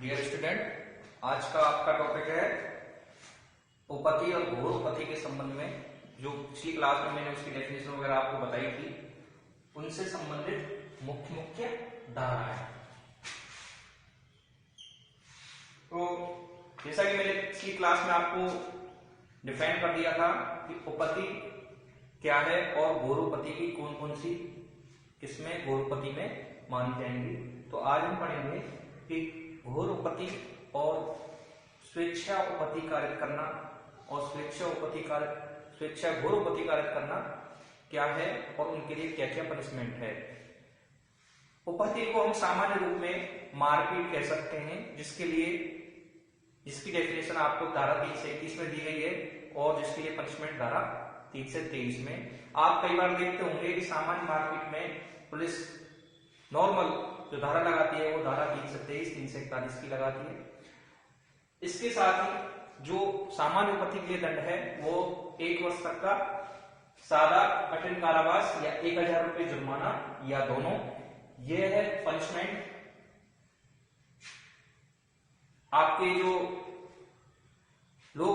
Dear student, आज का आपका टॉपिक है उपपत्ति और घोर उपपत्ति के संबंध में। जो पिछली क्लास में मैंने उसकी डेफिनेशन वगैरह आपको बताई थी, उनसे संबंधित मुख्य मुख्य धाराएं। तो जैसा कि मैंने पिछली क्लास में आपको डिफाइन कर दिया था कि उपपत्ति क्या है और घोर उपपत्ति की कौन कौन सी किस्में घोर उपपत्ति में मानी जाएंगी। तो आज हम पढ़ेंगे कि घोर उपपत्ति और स्वेच्छा उपपत्ति कार्य करना और स्वेच्छा घोर उपपत्ति कार्य करना क्या है और उनके लिए क्या क्या पनिशमेंट है। उपपत्ति को हम सामान्य रूप में मारपीट कह सकते हैं, जिसकी डेफिनेशन आपको धारा 3 से 21 में दी गई है और जिसके लिए पनिशमेंट धारा 3 से 23 में। आप कई बार देखते होंगे कि सामान्य मारपीट में पुलिस नॉर्मल जो धारा लगाती है वो धारा 3 से 23, 3 से 41 की लगाती है। इसके साथ ही जो सामान्य उपपत्ति के लिए दंड है वो 1 वर्ष तक का सादा कठिन कारावास या 1000 रुपये जुर्माना या दोनों, ये है पनिशमेंट। आपके जो लोग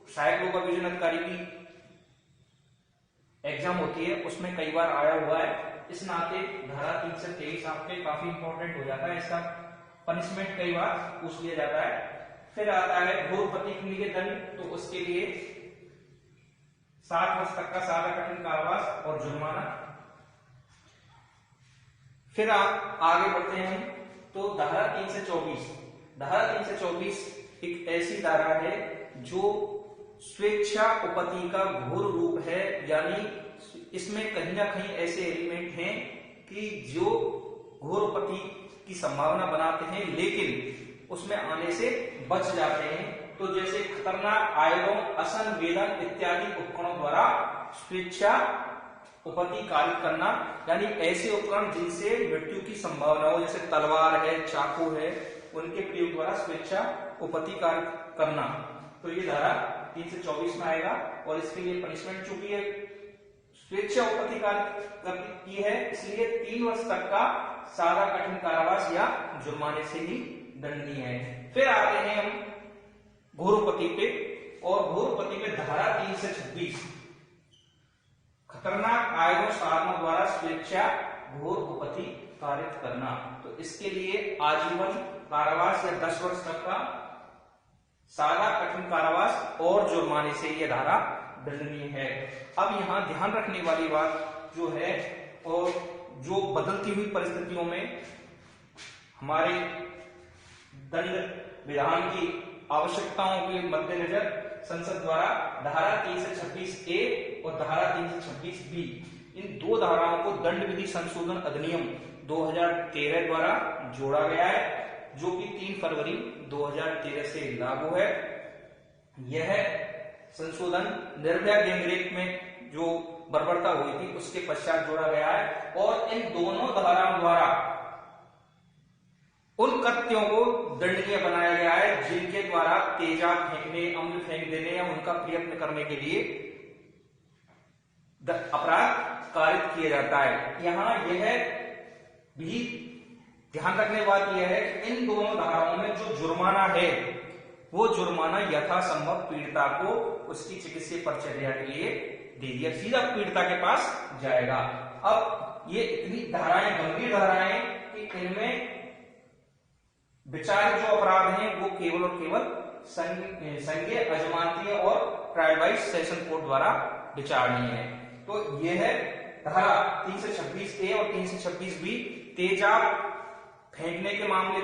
सहायक लोक अभियोजन अधिकारी की एग्जाम होती है उसमें कई बार आया हुआ है, इस नाते धारा 3 से 23 आपके काफी इंपॉर्टेंट हो जाता है। इसका पनिशमेंट कई बार पूछ लिया जाता है। फिर आता है घोर उपपत्ति के लिए दंड, तो उसके लिए 7 वर्ष तक का सादा कठिन कारावास और जुर्माना। फिर आप आगे बढ़ते हैं तो धारा 3 से 24। धारा 3 से 24 एक ऐसी धारा है जो स्वेच्छा उपपत्ति का घोर रूप है, यानी इसमें कहीं ना कहीं ऐसे एलिमेंट हैं कि जो घोर उपपत्ति की संभावना बनाते हैं लेकिन उसमें आने से बच जाते हैं। तो जैसे खतरनाक आयुधों, असंवेदन इत्यादि उपकरणों द्वारा स्वेच्छा उपपत्ति कार्य करना, यानी ऐसे उपकरण जिनसे मृत्यु की संभावना हो, जैसे तलवार है, चाकू है, उनके प्रयोग द्वारा स्वेच्छा उपपत्ति कार्य करना। तो ये धारा 3 से 24 में आएगा और इसके लिए पनिशमेंट चूंकि है स्वेच्छा उपपत्ति कार्य की है, इसलिए 3 वर्ष तक का सादा कठिन कारावास या जुर्माने से ही दंडनीय है। फिर आते हैं हम घोर उपपत्ति पे, और घोर उपपत्ति में धारा 3 से 26 खतरनाक आयुधों साधनों द्वारा स्वेच्छा घोर उपपत्ति कार्य करना। तो इसके लिए आजीवन कारावास या 10 वर्ष तक का सादा कठिन कारावास और जुर्माने से यह धारा दंडनीय है। अब यहां ध्यान रखने वाली बात जो है, और जो बदलती हुई परिस्थितियों में हमारे दंड विधान की आवश्यकताओं के मद्देनजर संसद द्वारा धारा 3 से 26A और धारा 3 से 26B, इन दो धाराओं को दंड विधि संशोधन अधिनियम 2013 द्वारा जोड़ा गया है, जो कि 3 फरवरी 2013 से लागू है। यह संशोधन निर्भया गैंगरेप में जो बर्बरता हुई थी उसके पश्चात जोड़ा गया है, और इन दोनों धाराओं द्वारा उन कृत्यों को दंडनीय बनाया गया है जिनके द्वारा तेजाब फेंकने, अम्ल फेंक देने या उनका प्रयत्न करने के लिए अपराध कारित किया जाता है। यहां यह भी ध्यान रखने बात यह है कि इन दोनों धाराओं में जो जुर्माना है वो जुर्माना यथासंभव पीड़िता को उसकी चिकित्सीय परिचर्या के लिए दे दिया, सीधा पीड़िता के पास जाएगा। अब ये इतनी धाराएं गंभीर धाराएं कि इनमें विचारित जो अपराध हैं वो केवल और केवल संज्ञेय, अजमानतीय और ट्रायल वाइज सेशन कोर्ट द्वारा विचारणीय है। तो यह है धारा 3 से 26A और 3 से 26B। तेजाब फेंकने के मामले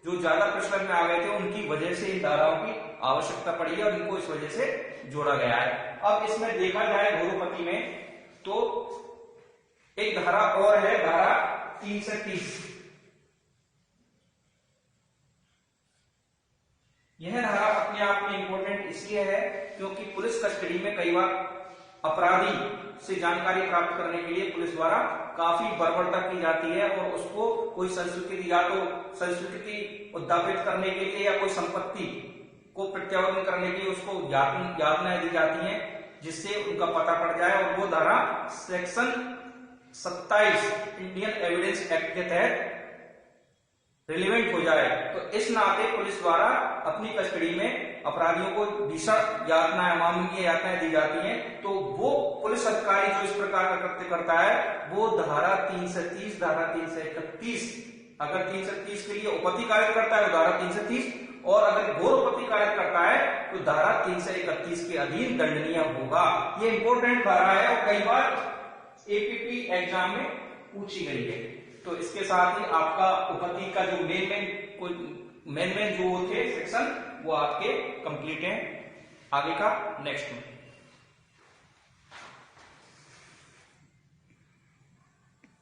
जो ज्यादा प्रचलन में आ गए थे उनकी वजह से इन धाराओं की आवश्यकता पड़ी है और इनको इस वजह से जोड़ा गया है। अब इसमें देखा जाए घोर उपपत्ति में तो एक धारा और है, धारा 3 से 30। यह धारा अपने आप में इंपॉर्टेंट इसलिए है क्योंकि पुलिस कस्टडी में कई बार अपराधी से जानकारी प्राप्त करने के लिए पुलिस द्वारा काफी बर्बरता की जाती है और उसको कोई संस्वीकृति या तो संस्वीकृति उद्यापित करने के लिए या कोई संपत्ति को प्रत्यावर्तन करने के लिए उसको यातनाएं दी जाती हैं जिससे उनका पता पड़ जाए, और वो धारा सेक्शन 27 इंडियन एविडेंस एक्ट के तहत रिलेवेंट हो जाए, तो इस नाते पुलिस द्वारा अपनी कस्टडी में अपराधियों को भीषण यातनाएं, अमानवीय यातनाएं दी जाती हैं। तो वो पुलिस अधिकारी जो इस प्रकार का कृत्य करता है वो धारा 330, धारा 331, अगर 330 के लिए उपपत्ति कार्य करता है तो धारा 330, और अगर घोर उपपत्ति कार्य करता है तो धारा 331 के अधीन दंडनीय होगा। ये इंपॉर्टेंट धारा है और कई बार एपीपी एग्जाम में पूछी गई है। तो इसके साथ ही आपका उपपत्ति का जो मेन जो थे सेक्शन वो आपके कंप्लीट हैं। आगे का नेक्स्ट में